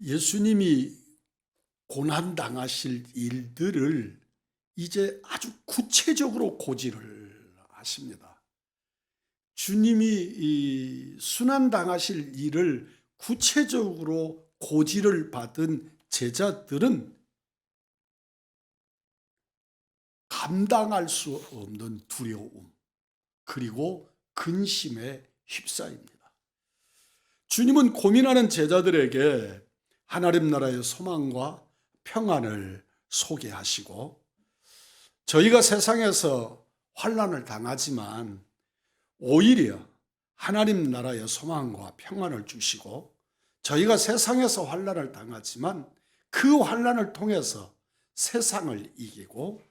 예수님이 고난당하실 일들을 이제 아주 구체적으로 고지를 하십니다. 주님이 이 순환당하실 일을 구체적으로 고지를 받은 제자들은 감당할 수 없는 두려움, 그리고 근심에 휩싸입니다. 주님은 고민하는 제자들에게 하나님 나라의 소망과 평안을 소개하시고, 저희가 세상에서 환난을 당하지만 오히려 하나님 나라의 소망과 평안을 주시고, 저희가 세상에서 환난을 당하지만 그 환난을 통해서 세상을 이기고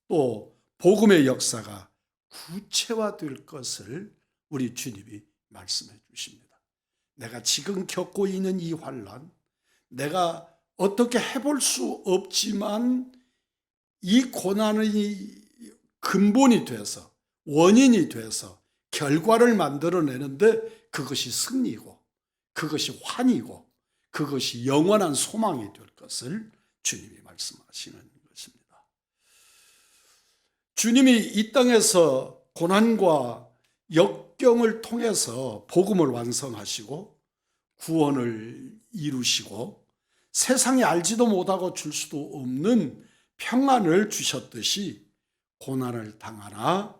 또 복음의 역사가 구체화될 것을 우리 주님이 말씀해 주십니다. 내가 지금 겪고 있는 이 환난, 내가 어떻게 해볼 수 없지만 이 고난의 근본이 돼서, 원인이 돼서 결과를 만들어내는데 그것이 승리고, 그것이 환이고, 그것이 영원한 소망이 될 것을 주님이 말씀하시는 것입니다. 주님이 이 땅에서 고난과 역경을 통해서 복음을 완성하시고 구원을 이루시고 세상이 알지도 못하고 줄 수도 없는 평안을 주셨듯이, 고난을 당하나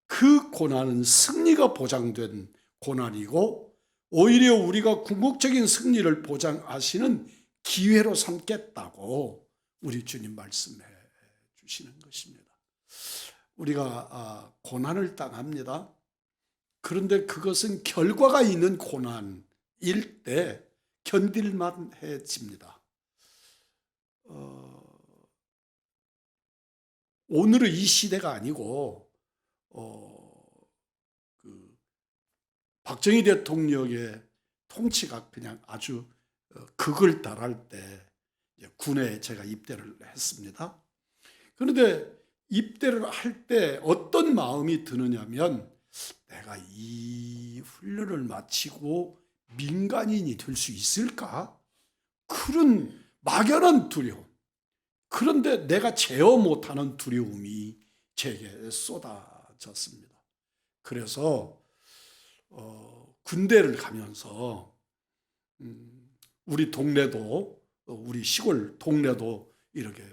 그 고난은 승리가 보장된 고난이고 오히려 우리가 궁극적인 승리를 보장하시는 기회로 삼겠다고 우리 주님 말씀해 주시는 것입니다. 우리가 고난을 당합니다. 그런데 그것은 결과가 있는 고난일 때 견딜만 해집니다. 오늘의 이 시대가 아니고 박정희 대통령의 통치가 그냥 아주 극을 달할 때 군에 제가 입대를 했습니다. 그런데 입대를 할 때 어떤 마음이 드느냐면, 내가 이 훈련을 마치고 민간인이 될 수 있을까? 그런 막연한 두려움, 그런데 내가 제어 못하는 두려움이 제게 쏟아졌습니다. 그래서 군대를 가면서 우리 동네도, 우리 시골 동네도 이렇게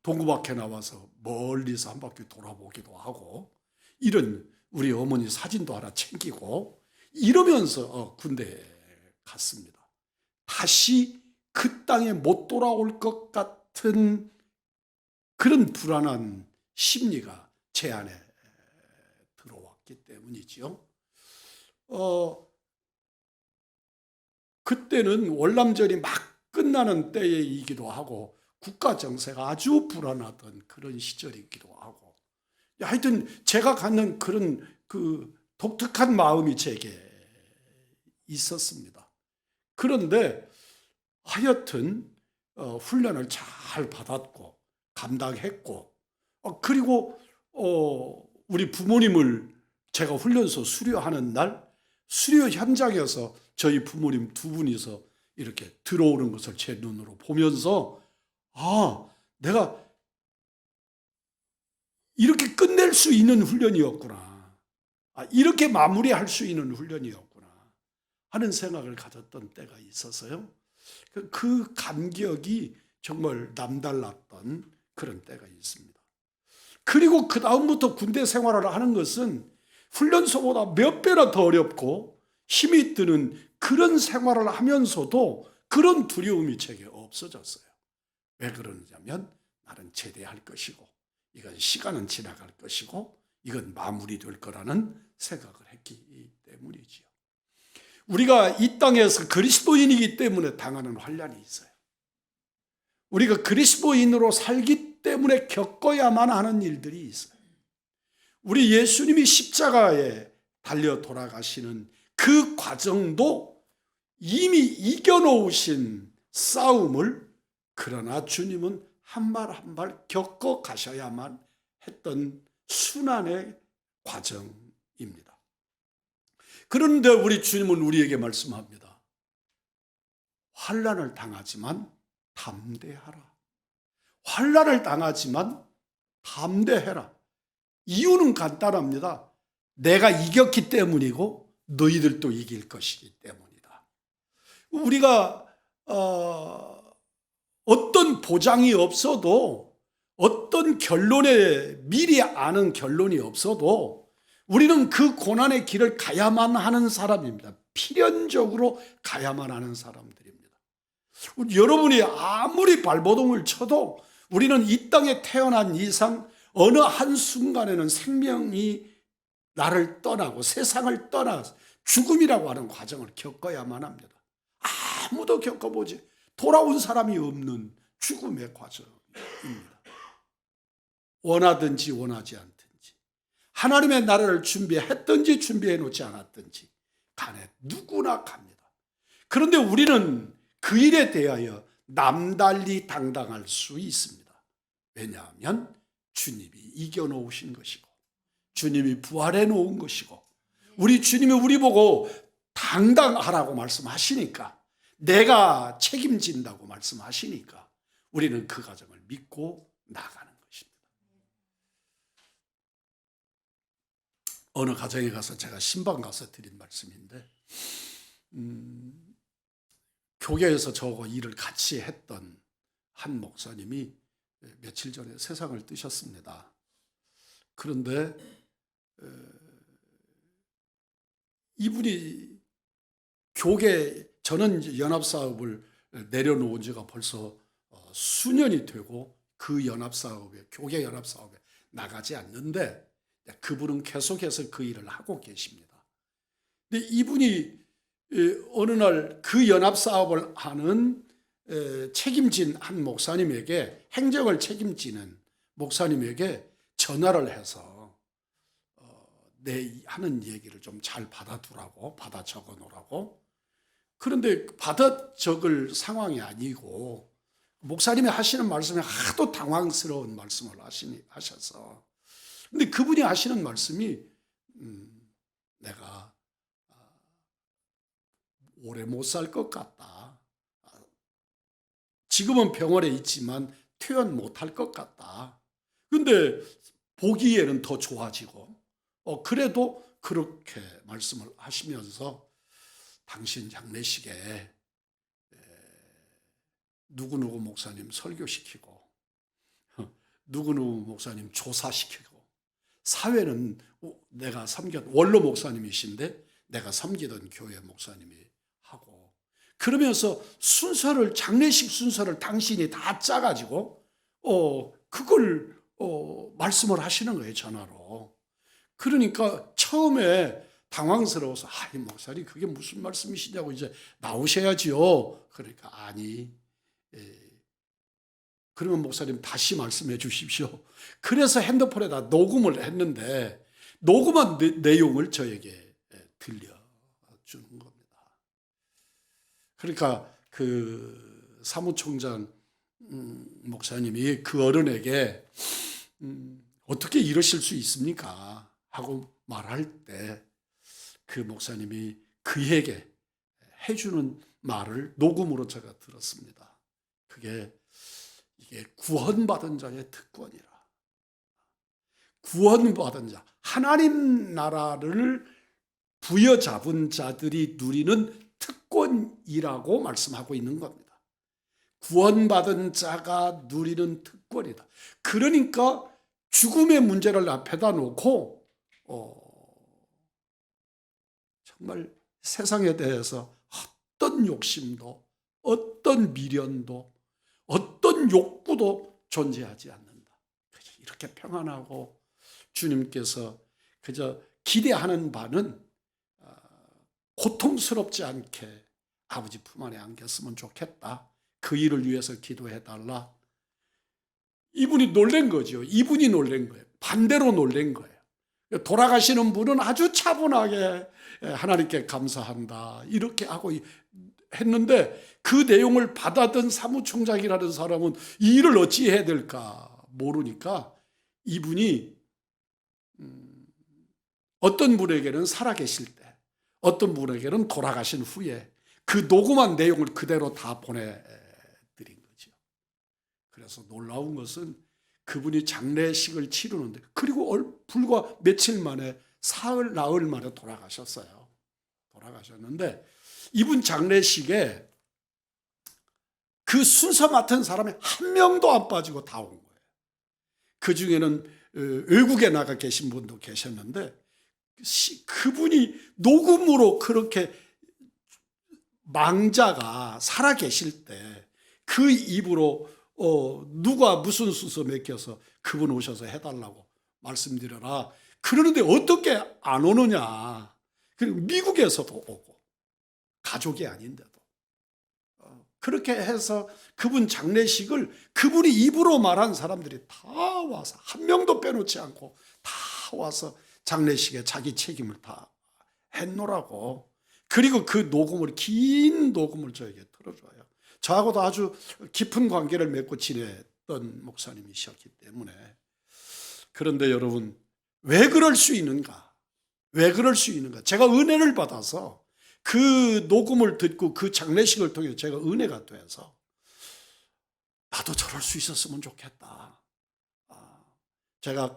동구밖에 나와서 멀리서 한 바퀴 돌아보기도 하고, 이런 우리 어머니 사진도 하나 챙기고 이러면서 군대에 갔습니다. 다시 그 땅에 못 돌아올 것 같은 그런 불안한 심리가 제 안에 들어왔기 때문이지요. 그때는 월남전이 막 끝나는 때이기도 하고 국가 정세가 아주 불안하던 그런 시절이기도 하고, 하여튼 제가 갖는 그런 그 독특한 마음이 제게 있었습니다. 그런데 하여튼 훈련을 잘 받았고 감당했고, 그리고 우리 부모님을 제가 훈련소 수료하는 날 수료 현장에서 저희 부모님 두 분이서 이렇게 들어오는 것을 제 눈으로 보면서, 내가 이렇게 끝낼 수 있는 훈련이었구나, 이렇게 마무리할 수 있는 훈련이었구나 하는 생각을 가졌던 때가 있어서요. 그 감격이 정말 남달랐던 그런 때가 있습니다. 그리고 그 다음부터 군대 생활을 하는 것은 훈련소보다 몇 배나 더 어렵고 힘이 드는 그런 생활을 하면서도 그런 두려움이 제게 없어졌어요. 왜 그러냐면 나는 제대할 것이고, 이건 시간은 지나갈 것이고, 이건 마무리될 거라는 생각을 했기 때문이지요. 우리가 이 땅에서 그리스도인이기 때문에 당하는 환난이 있어요. 우리가 그리스도인으로 살기 때문에 겪어야만 하는 일들이 있어요. 우리 예수님이 십자가에 달려 돌아가시는 그 과정도 이미 이겨놓으신 싸움을, 그러나 주님은 한 발 한 발 겪어 가셔야만 했던 순환의 과정입니다. 그런데 우리 주님은 우리에게 말씀합니다. 환난을 당하지만 담대하라. 환난을 당하지만 담대해라. 이유는 간단합니다. 내가 이겼기 때문이고 너희들도 이길 것이기 때문이다. 우리가 어떤 보장이 없어도, 어떤 결론에 미리 아는 결론이 없어도 우리는 그 고난의 길을 가야만 하는 사람입니다. 필연적으로 가야만 하는 사람들입니다. 여러분이 아무리 발버둥을 쳐도 우리는 이 땅에 태어난 이상 어느 한순간에는 생명이 나를 떠나고 세상을 떠나 죽음이라고 하는 과정을 겪어야만 합니다. 아무도 겪어보지 돌아온 사람이 없는 죽음의 과정입니다. 원하든지 원하지 않든지, 하나님의 나라를 준비했든지 준비해 놓지 않았든지 간에 누구나 갑니다. 그런데 우리는 그 일에 대하여 남달리 당당할 수 있습니다. 왜냐하면 주님이 이겨놓으신 것이고, 주님이 부활해 놓은 것이고, 우리 주님이 우리 보고 당당하라고 말씀하시니까, 내가 책임진다고 말씀하시니까 우리는 그 과정을 믿고 나가는 것입니다. 어느 가정에 가서 제가 신방 가서 드린 말씀인데, 교회에서 저하고 일을 같이 했던 한 목사님이 며칠 전에 세상을 뜨셨습니다. 그런데 이분이 저는 연합사업을 내려놓은 지가 벌써 수년이 되고 그 연합사업에, 교계 연합사업에 나가지 않는데 그분은 계속해서 그 일을 하고 계십니다. 근데 이분이 어느 날 그 연합사업을 하는 책임진 한 목사님에게, 행정을 책임지는 목사님에게 전화를 해서 내 하는 얘기를 좀 잘 받아두라고, 받아 적어 놓으라고. 그런데 받아 적을 상황이 아니고 목사님이 하시는 말씀이 하도 당황스러운 말씀을 하셔서, 근데 그분이 하시는 말씀이 내가 오래 못 살 것 같다. 지금은 병원에 있지만 퇴원 못 할 것 같다. 근데 보기에는 더 좋아지고, 그래도 그렇게 말씀을 하시면서 당신 장례식에 누구누구 목사님 설교시키고 누구누구 목사님 조사시키고, 사회는 내가 원로 목사님이신데 내가 섬기던 교회 목사님이 하고, 그러면서 장례식 순서를 당신이 다 짜가지고 그걸 말씀을 하시는 거예요, 전화로. 그러니까 처음에 당황스러워서 이 목사님 그게 무슨 말씀이시냐고 이제 나오셔야지요. 그러니까 아니, 그러면 목사님 다시 말씀해 주십시오. 그래서 핸드폰에다 녹음을 했는데 녹음한 내용을 저에게 들려주는 겁니다. 그러니까 그 사무총장 목사님이 그 어른에게 어떻게 이러실 수 있습니까? 하고 말할 때 그 목사님이 그에게 해주는 말을 녹음으로 제가 들었습니다. 이게 구원받은 자의 특권이라. 구원받은 자, 하나님 나라를 부여잡은 자들이 누리는 특권이라고 말씀하고 있는 겁니다. 구원받은 자가 누리는 특권이다. 그러니까 죽음의 문제를 앞에다 놓고 정말 세상에 대해서 어떤 욕심도, 어떤 미련도, 어떤 욕구도 존재하지 않는다. 이렇게 평안하고 주님께서 그저 기대하는 바는 고통스럽지 않게 아버지 품 안에 안겼으면 좋겠다. 그 일을 위해서 기도해달라. 이분이 놀란 거죠. 이분이 놀란 거예요. 반대로 놀란 거예요. 돌아가시는 분은 아주 차분하게 하나님께 감사한다 이렇게 하고 했는데, 그 내용을 받아든 사무총장이라는 사람은 이 일을 어찌 해야 될까 모르니까 이분이 어떤 분에게는 살아계실 때, 어떤 분에게는 돌아가신 후에 그 녹음한 내용을 그대로 다 보내드린 거죠. 그래서 놀라운 것은 그분이 장례식을 치르는데, 그리고 불과 며칠 만에 사흘 나흘 만에 돌아가셨어요. 돌아가셨는데 이분 장례식에 그 순서 맡은 사람이 한 명도 안 빠지고 다 온 거예요. 그 중에는 외국에 나가 계신 분도 계셨는데 그분이 녹음으로 그렇게 망자가 살아 계실 때 그 입으로 누가 무슨 순서 맡겨서 그분 오셔서 해달라고 말씀드려라. 그러는데 어떻게 안 오느냐. 그리고 미국에서도 오고 가족이 아닌데도 그렇게 해서 그분 장례식을 그분이 입으로 말한 사람들이 다 와서 한 명도 빼놓지 않고 다 와서 장례식에 자기 책임을 다 했노라고. 그리고 그 녹음을, 긴 녹음을 저에게 틀어줘요. 저하고도 아주 깊은 관계를 맺고 지냈던 목사님이셨기 때문에. 그런데 여러분, 왜 그럴 수 있는가? 왜 그럴 수 있는가? 제가 은혜를 받아서 그 녹음을 듣고 그 장례식을 통해 제가 은혜가 돼서 나도 저럴 수 있었으면 좋겠다. 제가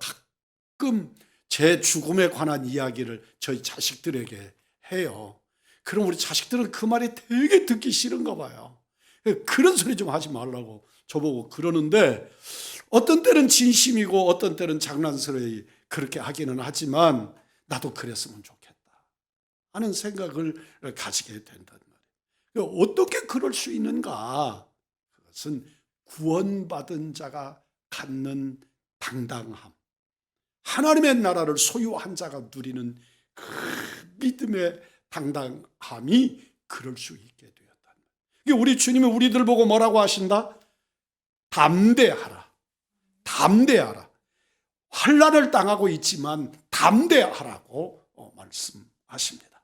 가끔 제 죽음에 관한 이야기를 저희 자식들에게 해요. 그럼 우리 자식들은 그 말이 되게 듣기 싫은가 봐요. 그런 소리 좀 하지 말라고 저보고 그러는데, 어떤 때는 진심이고 어떤 때는 장난스러이 그렇게 하기는 하지만 나도 그랬으면 좋겠다 하는 생각을 가지게 된단 말이에요. 어떻게 그럴 수 있는가? 그것은 구원받은 자가 갖는 당당함, 하나님의 나라를 소유한 자가 누리는 그 믿음의 당당함이 그럴 수 있게 되었다. 우리 주님이 우리들 보고 뭐라고 하신다? 담대하라. 담대하라. 환난을 당하고 있지만 담대하라고 말씀하십니다.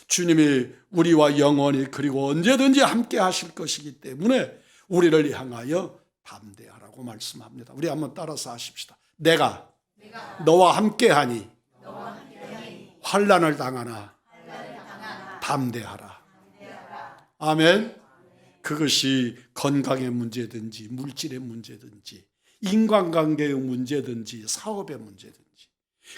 주님이 우리와 영원히 그리고 언제든지 함께 하실 것이기 때문에 우리를 향하여 담대하라고 말씀합니다. 우리 한번 따라서 하십시다. 내가 너와 함께하니 환난을 당하나 담대하라. 아멘. 그것이 건강의 문제든지 물질의 문제든지 인간관계의 문제든지 사업의 문제든지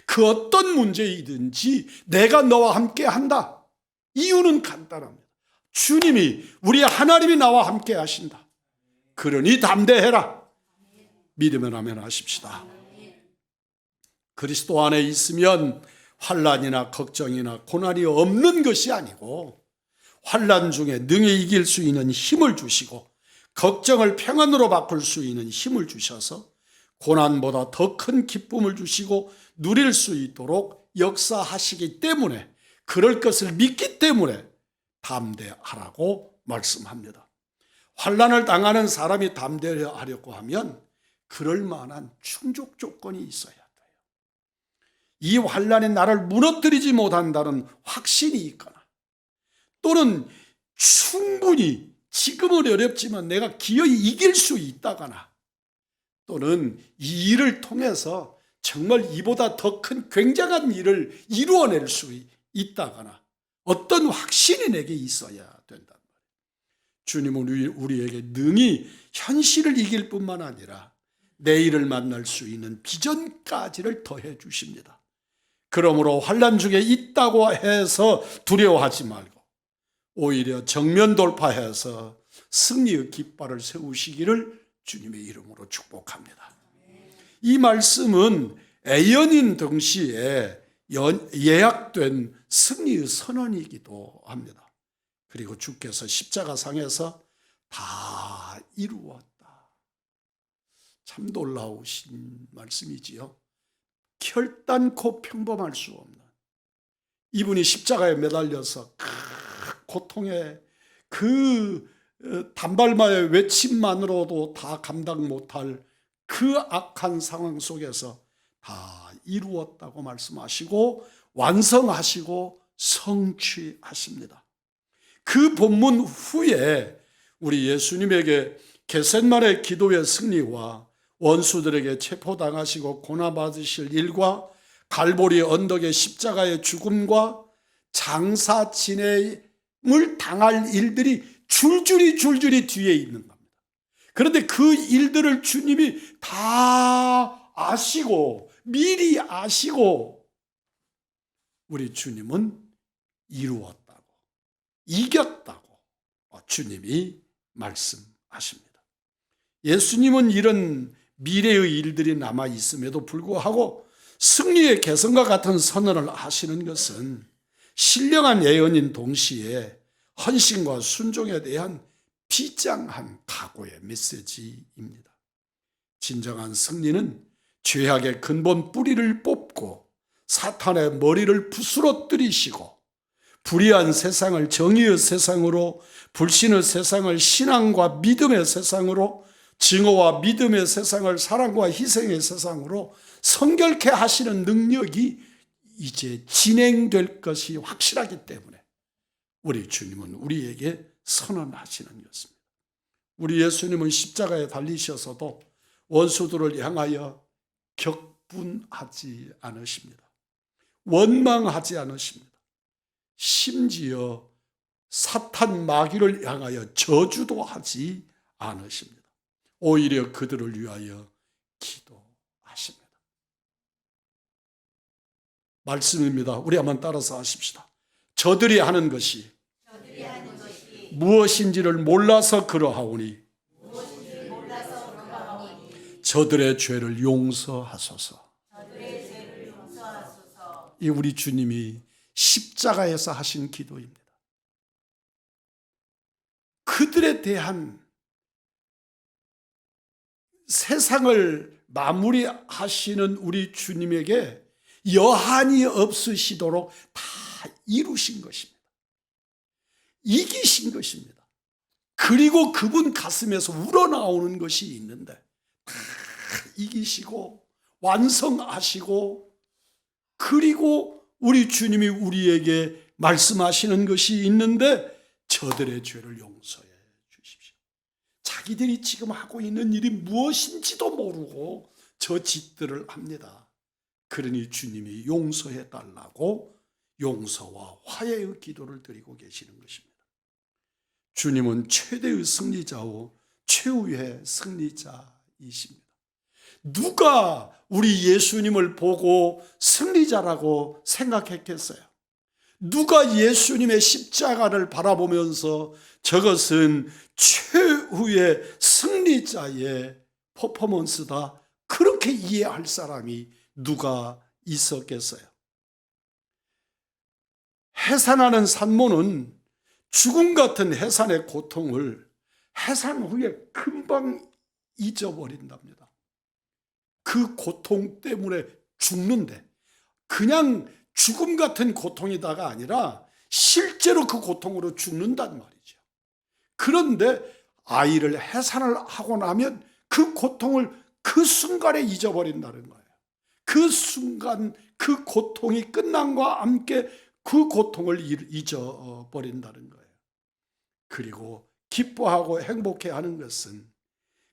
그 어떤 문제이든지 내가 너와 함께 한다. 이유는 간단합니다. 주님이, 우리 하나님이 나와 함께 하신다. 그러니 담대해라. 믿으면 아멘 하십시다. 그리스도 안에 있으면 환난이나 걱정이나 고난이 없는 것이 아니고 환난 중에 능히 이길 수 있는 힘을 주시고 걱정을 평안으로 바꿀 수 있는 힘을 주셔서 고난보다 더 큰 기쁨을 주시고 누릴 수 있도록 역사하시기 때문에, 그럴 것을 믿기 때문에 담대하라고 말씀합니다. 환난을 당하는 사람이 담대하려고 하면 그럴 만한 충족 조건이 있어야 돼요. 이 환난이 나를 무너뜨리지 못한다는 확신이 있거나, 또는 충분히 지금은 어렵지만 내가 기어이 이길 수 있다거나, 또는 이 일을 통해서 정말 이보다 더 큰 굉장한 일을 이루어낼 수 있다거나 어떤 확신이 내게 있어야 된단 말이에요. 주님은 우리에게 능히 현실을 이길 뿐만 아니라 내일을 만날 수 있는 비전까지를 더해 주십니다. 그러므로 환난 중에 있다고 해서 두려워하지 말고 오히려 정면 돌파해서 승리의 깃발을 세우시기를 주님의 이름으로 축복합니다. 이 말씀은 애연인 동시에 예약된 승리의 선언이기도 합니다. 그리고 주께서 십자가상에서 다 이루었다. 참 놀라우신 말씀이지요. 결단코 평범할 수 없는, 이분이 십자가에 매달려서 고통의 그 단발마의 외침만으로도 다 감당 못할 그 악한 상황 속에서 다 이루었다고 말씀하시고 완성하시고 성취하십니다. 그 본문 후에 우리 예수님에게 겟셋마네 기도의 승리와 원수들에게 체포당하시고 고난받으실 일과 갈보리 언덕의 십자가의 죽음과 장사진의 당할 일들이 줄줄이 뒤에 있는 겁니다. 그런데 그 일들을 주님이 다 아시고 미리 아시고 우리 주님은 이루었다고, 이겼다고 주님이 말씀하십니다. 예수님은 이런 미래의 일들이 남아 있음에도 불구하고 승리의 개성과 같은 선언을 하시는 것은 신령한 예언인 동시에 헌신과 순종에 대한 비장한 각오의 메시지입니다. 진정한 승리는 죄악의 근본 뿌리를 뽑고 사탄의 머리를 부스러뜨리시고 불의한 세상을 정의의 세상으로, 불신의 세상을 신앙과 믿음의 세상으로, 증오와 믿음의 세상을 사랑과 희생의 세상으로 성결케 하시는 능력이 이제 진행될 것이 확실하기 때문에 우리 주님은 우리에게 선언하시는 것입니다. 우리 예수님은 십자가에 달리셔서도 원수들을 향하여 격분하지 않으십니다. 원망하지 않으십니다. 심지어 사탄 마귀를 향하여 저주도 하지 않으십니다. 오히려 그들을 위하여 기도하십니다. 말씀입니다. 우리 한번 따라서 하십시다. 저들이 하는 것이 무엇인지를 몰라서 그러하오니 저들의 죄를 용서하소서. 이 우리 주님이 십자가에서 하신 기도입니다. 그들에 대한 세상을 마무리하시는 우리 주님에게 여한이 없으시도록 다 이루신 것입니다. 이기신 것입니다. 그리고 그분 가슴에서 우러나오는 것이 있는데 다 이기시고 완성하시고, 그리고 우리 주님이 우리에게 말씀하시는 것이 있는데 저들의 죄를 용서해 주십시오. 자기들이 지금 하고 있는 일이 무엇인지도 모르고 저 짓들을 합니다. 그러니 주님이 용서해 달라고 용서와 화해의 기도를 드리고 계시는 것입니다. 주님은 최대의 승리자오 최후의 승리자이십니다. 누가 우리 예수님을 보고 승리자라고 생각했겠어요? 누가 예수님의 십자가를 바라보면서 저것은 최후의 승리자의 퍼포먼스다, 그렇게 이해할 사람이 누가 있었겠어요? 해산하는 산모는 죽음 같은 해산의 고통을 해산 후에 금방 잊어버린답니다. 그 고통 때문에 죽는데, 그냥 죽음 같은 고통이다가 아니라 실제로 그 고통으로 죽는단 말이죠. 그런데 아이를 해산을 하고 나면 그 고통을 그 순간에 잊어버린다는 거예요. 그 순간 그 고통이 끝남과 함께 그 고통을 잊어버린다는 거예요. 그리고 기뻐하고 행복해하는 것은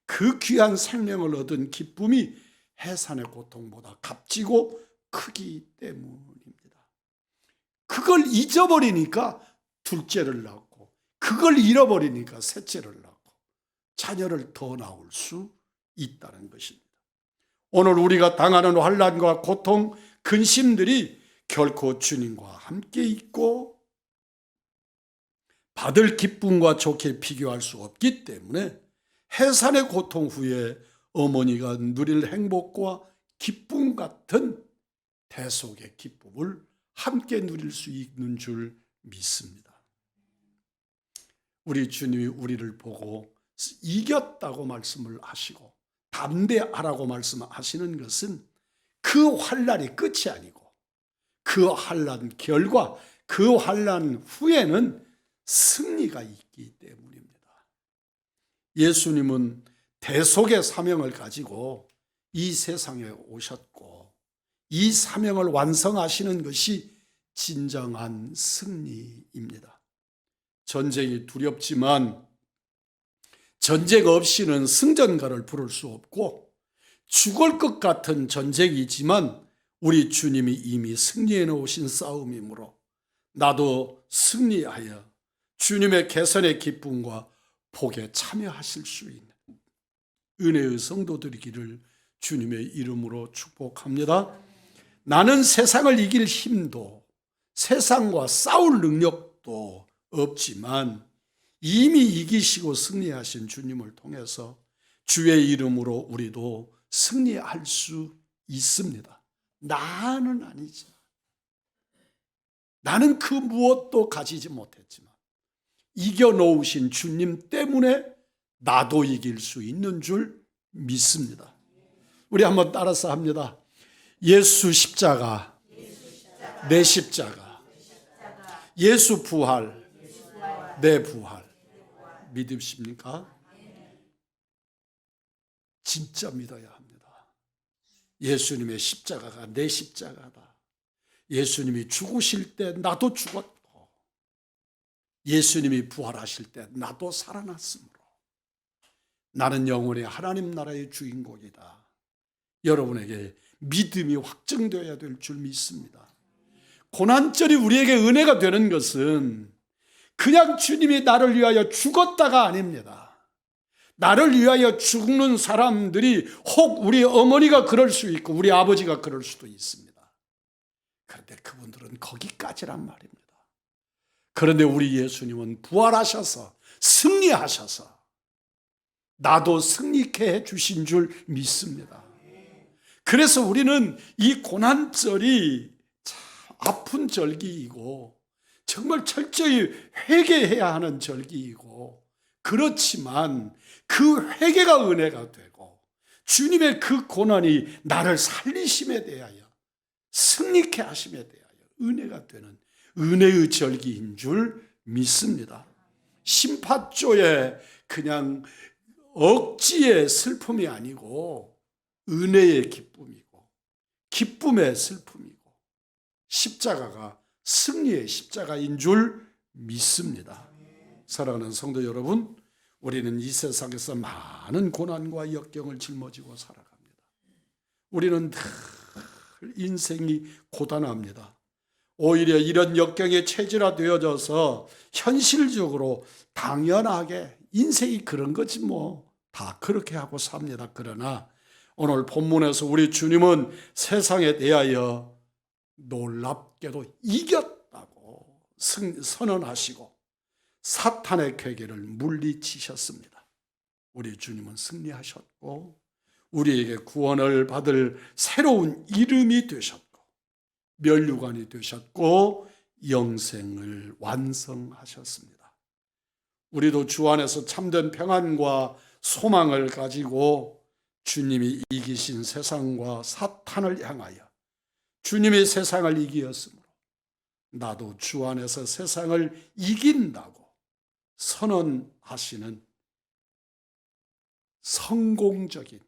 그 귀한 생명을 얻은 기쁨이 해산의 고통보다 값지고 크기 때문입니다. 그걸 잊어버리니까 둘째를 낳고, 그걸 잃어버리니까 셋째를 낳고 자녀를 더 낳을 수 있다는 것입니다. 오늘 우리가 당하는 환난과 고통, 근심들이 결코 주님과 함께 있고 받을 기쁨과 좋게 비교할 수 없기 때문에 해산의 고통 후에 어머니가 누릴 행복과 기쁨 같은 대속의 기쁨을 함께 누릴 수 있는 줄 믿습니다. 우리 주님이 우리를 보고 이겼다고 말씀을 하시고 담대하라고 말씀하시는 것은 그 환난이 끝이 아니고 그 환난 결과, 그 환난 후에는 승리가 있기 때문입니다. 예수님은 대속의 사명을 가지고 이 세상에 오셨고 이 사명을 완성하시는 것이 진정한 승리입니다. 전쟁이 두렵지만 전쟁 없이는 승전가를 부를 수 없고 죽을 것 같은 전쟁이지만 우리 주님이 이미 승리해 놓으신 싸움이므로 나도 승리하여 주님의 개선의 기쁨과 복에 참여하실 수 있는 은혜의 성도들이기를 주님의 이름으로 축복합니다. 나는 세상을 이길 힘도 세상과 싸울 능력도 없지만 이미 이기시고 승리하신 주님을 통해서 주의 이름으로 우리도 승리할 수 있습니다. 나는 아니지. 나는 그 무엇도 가지지 못했지만 이겨놓으신 주님 때문에 나도 이길 수 있는 줄 믿습니다. 우리 한번 따라서 합니다. 예수 십자가, 내 십자가, 예수 부활, 내 부활. 믿으십니까? 진짜 믿어야 합니다. 예수님의 십자가가 내 십자가다. 예수님이 죽으실 때 나도 죽었고 예수님이 부활하실 때 나도 살아났으므로 나는 영원히 하나님 나라의 주인공이다. 여러분에게 믿음이 확정되어야 될 줄 믿습니다. 고난절이 우리에게 은혜가 되는 것은 그냥 주님이 나를 위하여 죽었다가 아닙니다. 나를 위하여 죽는 사람들이 혹 우리 어머니가 그럴 수 있고 우리 아버지가 그럴 수도 있습니다. 그런데 그분들은 거기까지란 말입니다. 그런데 우리 예수님은 부활하셔서 승리하셔서 나도 승리케 해주신 줄 믿습니다. 그래서 우리는 이 고난절이 참 아픈 절기이고 정말 철저히 회개해야 하는 절기이고 그렇지만 그 회개가 은혜가 되고 주님의 그 고난이 나를 살리심에 대하여 승리케 하심에 대하여 은혜가 되는 은혜의 절기인 줄 믿습니다. 심파조의 그냥 억지의 슬픔이 아니고 은혜의 기쁨이고 기쁨의 슬픔이고 십자가가 승리의 십자가인 줄 믿습니다. 사랑하는 성도 여러분, 우리는 이 세상에서 많은 고난과 역경을 짊어지고 살아갑니다. 우리는 늘 인생이 고단합니다. 오히려 이런 역경에 체질화되어져서 현실적으로 당연하게 인생이 그런 거지 뭐 다 그렇게 하고 삽니다. 그러나 오늘 본문에서 우리 주님은 세상에 대하여 놀랍게도 이겼다고 선언하시고 사탄의 궤계를 물리치셨습니다. 우리 주님은 승리하셨고 우리에게 구원을 받을 새로운 이름이 되셨고 면류관이 되셨고 영생을 완성하셨습니다. 우리도 주 안에서 참된 평안과 소망을 가지고 주님이 이기신 세상과 사탄을 향하여 주님이 세상을 이기었으므로 나도 주 안에서 세상을 이긴다고 선언하시는 성공적인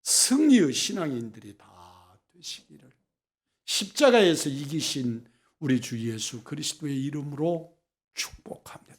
승리의 신앙인들이 다 되시기를 십자가에서 이기신 우리 주 예수 그리스도의 이름으로 축복합니다.